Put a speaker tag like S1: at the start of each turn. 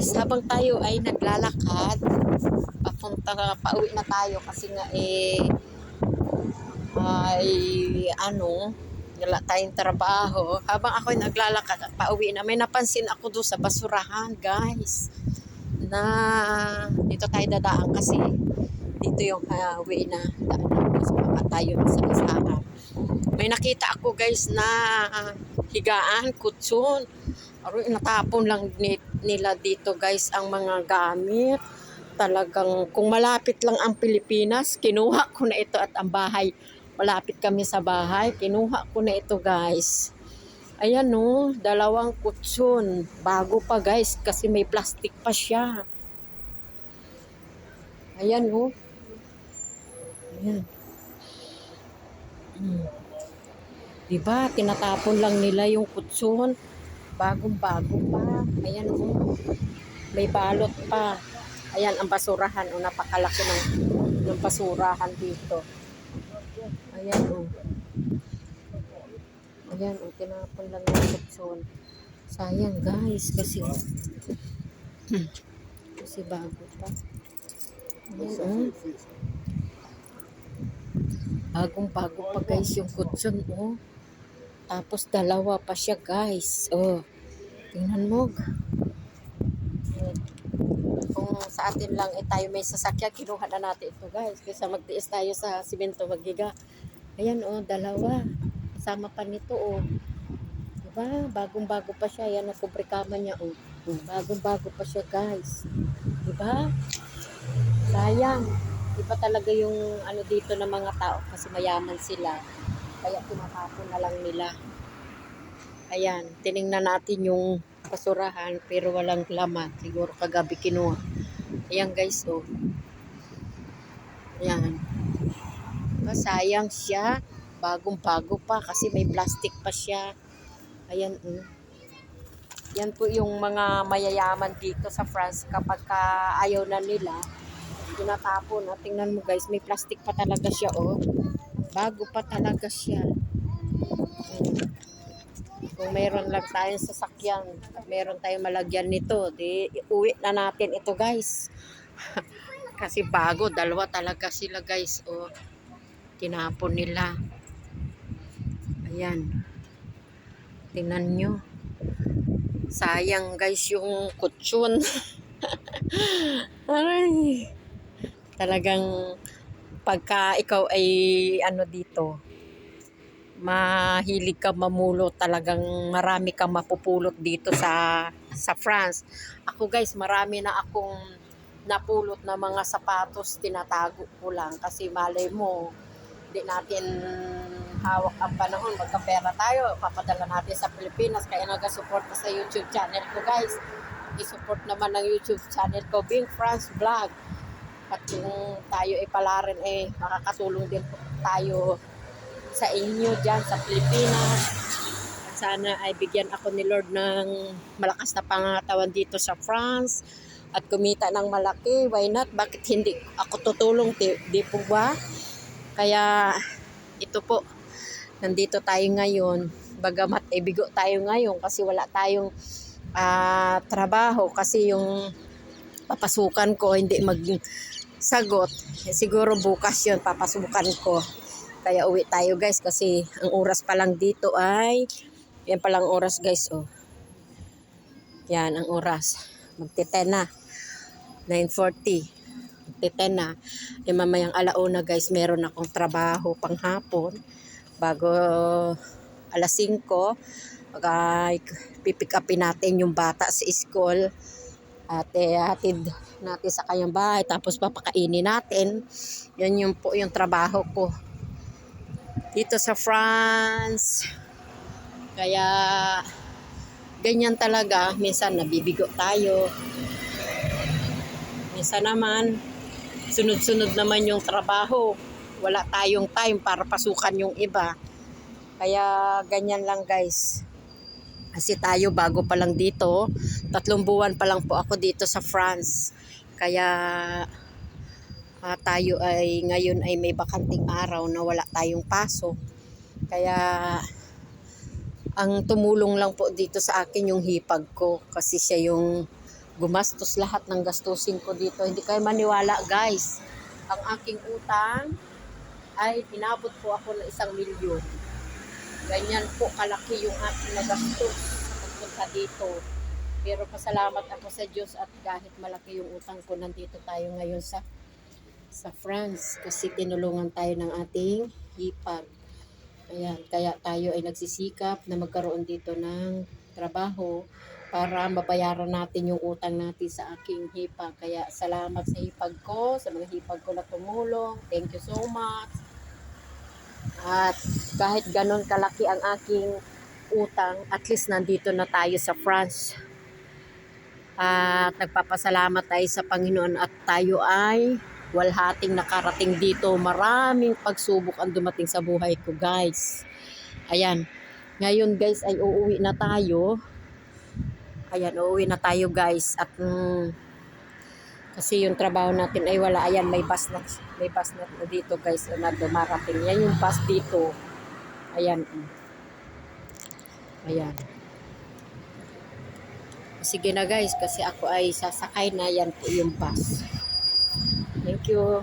S1: guys, habang tayo ay naglalakad, pauwi na tayo kasi nga ay wala tayong trabaho. Habang ako ay naglalakad at pauwi na, may napansin ako doon sa basurahan, guys. Na dito tayo dadaan kasi dito yung way na daan kasi baka tayo sa kasahan. May nakita ako, guys, na higaan, kutsun. Natapon lang nila dito, guys, ang mga gamit. Talagang kung malapit lang ang Pilipinas, kinuha ko na ito at ang bahay. Malapit kami sa bahay, kinuha ko na ito, guys. Ayan no, 2 kutsun. Bago pa, guys, kasi may plastic pa siya. Ayan no. Ayan. Diba, tinatapon lang nila yung kutsun. Bagong-bago pa. Ayan o. May balot pa. Ayan ang basurahan. O, napakalaki ng basurahan dito. Ayan o. Ayan o. Tinapon lang yung kutsun. Sayang, guys. Kasi bago pa. Ayan o. Bagong-bago pa, guys, yung kutsun o. Tapos 2 pa siya, guys. Oh. Tingnan mo. Kung sa atin lang tayo may sasakyan, kinuha na natin ito, guys. Kaysa magtiis tayo sa simento maghiga. Ayan 2. Sama pa nito Diba? Bagong-bago pa siya. Ayan ang kubrikama niya Bagong-bago pa siya, guys. Diba? Sayang. Iba talaga yung dito ng mga tao kasi mayaman sila. Kaya tinatapon na lang nila. Ayan, tiningnan natin yung basurahan pero walang laman. Siguro kagabi kinuha. Ayan, guys, Ayan. Sayang siya. Bagong-bago pa kasi may plastic pa siya. Ayan, Yan po yung mga mayayaman dito sa France kapag ayaw na nila, tinatapon. Tingnan mo, guys, may plastic pa talaga siya, Bago pa talaga siya. Kung meron lang tayong sasakyan, meron tayong malagyan nito, di uwi na natin ito, guys. Kasi bago, 2 talaga sila, guys. Tinapon nila. Ayan. Tingnan nyo. Sayang, guys, yung kutsun. Ay. Talagang pagka ikaw ay dito, mahilig ka mamulot, talagang marami kang mapupulot dito sa France. Ako, guys, marami na akong napulot na mga sapatos, tinatago ko lang kasi malay mo hindi natin hawak ang panahon, magkapera tayo, papadala natin sa Pilipinas. Kaya nag-support ko sa YouTube channel ko, guys. I-support naman ng YouTube channel ko, Bing France Vlog. At kung tayo pala rin makakatulong din po tayo sa inyo dyan sa Pilipinas. At sana ay bigyan ako ni Lord ng malakas na pangatawan dito sa France at kumita ng malaki. Why not? Bakit hindi ako tutulong? Di po ba? Kaya ito po, nandito tayo ngayon. Bagamat bigo tayo ngayon kasi wala tayong trabaho kasi yung papasukan ko hindi sagot. Siguro bukas yun papasukan ko. Kaya uwi tayo, guys, kasi ang oras pa lang dito ay yan palang oras, guys, Yan ang oras. Magti-10 na. 9:40. Magti-10 na. Mamayang 1:00, guys, meron akong trabaho panghapon. Bago 5:00, pipick upin natin yung bata sa school. At hatid natin sa kanyang bahay. Tapos papakainin natin. Yan yung trabaho ko dito sa France. Kaya ganyan talaga. Minsan nabibigo tayo. Minsan naman sunod-sunod naman yung trabaho. Wala tayong time para pasukan yung iba. Kaya ganyan lang, guys. Kasi tayo bago pa lang dito. 3 buwan pa lang po ako dito sa France. Kaya tayo ay ngayon ay may bakanting araw na wala tayong pasok. Kaya ang tumulong lang po dito sa akin yung hipag ko kasi siya yung gumastos lahat ng gastusin ko dito. Hindi kayo maniwala guys. Ang aking utang ay inabot po ako ng 1,000,000. Ganyan po kalaki yung aking nagastos sa pagpunta dito. Pero pasalamat ako sa Diyos at kahit malaki yung utang ko, nandito tayo ngayon sa France kasi tinulungan tayo ng ating hipag. Ayan, kaya tayo ay nagsisikap na magkaroon dito ng trabaho para mabayaran natin yung utang natin sa aking hipag. Kaya salamat sa hipag ko, sa mga hipag ko na tumulong. Thank you so much. At kahit ganon kalaki ang aking utang, at least nandito na tayo sa France. At nagpapasalamat tayo sa Panginoon at tayo ay walhating nakarating dito. Maraming pagsubok ang dumating sa buhay ko guys. Ayan. Ngayon guys ay uuwi na tayo. Ayan, uuwi na tayo guys. At kasi yung trabaho natin ay wala. Ayan, may bus na dito guys na dumarating. Yan yung bus dito. Ayan. Ayan. Sige na guys, kasi ako ay sasakay na. Yan po yung bus. Thank you.